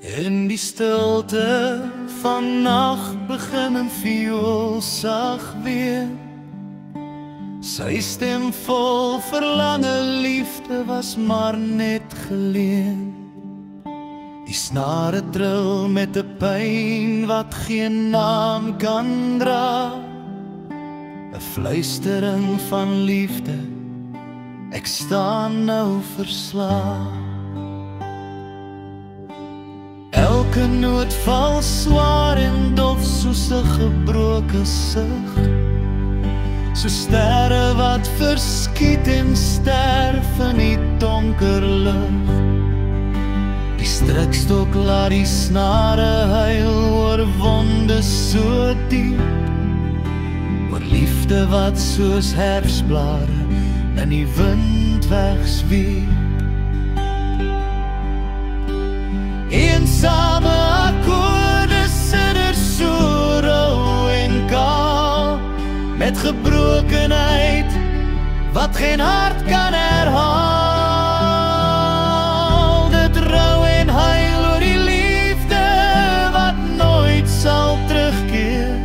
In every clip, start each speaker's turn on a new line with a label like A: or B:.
A: In die stilte van nacht begin 'n viool sag weer. Sy stem vol verlange liefde was maar net geleen. Die snare trill met 'n pyn wat geen naam kan dra. 'n fluistering van liefde, ek staan nou verslae. Elke noot val swaar en dof soos 'n gebroke sug. So sterre wat verskiet en sterf in die donker lug. Die strikstok laat die snare huil oor wonde so diep. Oor liefde wat soos herfsblare in die wind wegsweep. Eensame akkoorde sidder so rou en kaal, met gebrokenheid wat geen hart kan herhaal. Dit rou en huil oor die liefde wat nooit sal terugkeer,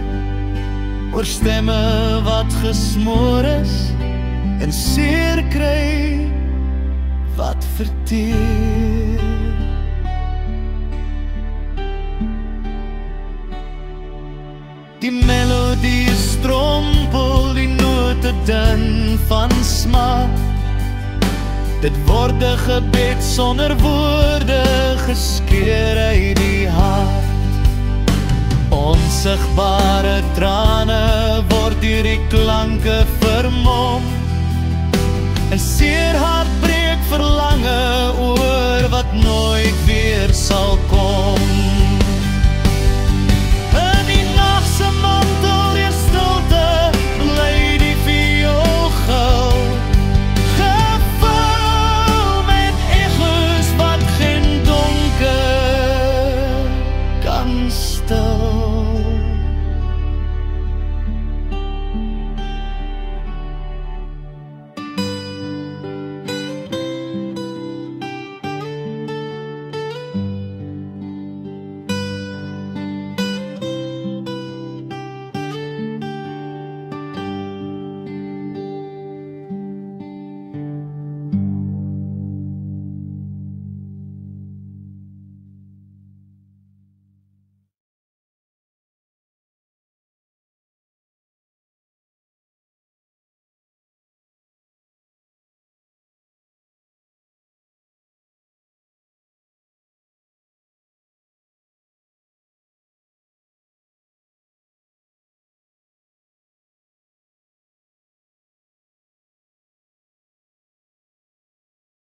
A: oor stemme wat gesmoor is en seer kry wat verteer. Die melodie strompel, die note dun van smaak. Dit word 'n gebed sonder woorde, geskeur uit die hart. Onsigbare trane word deur die klanke vermom. En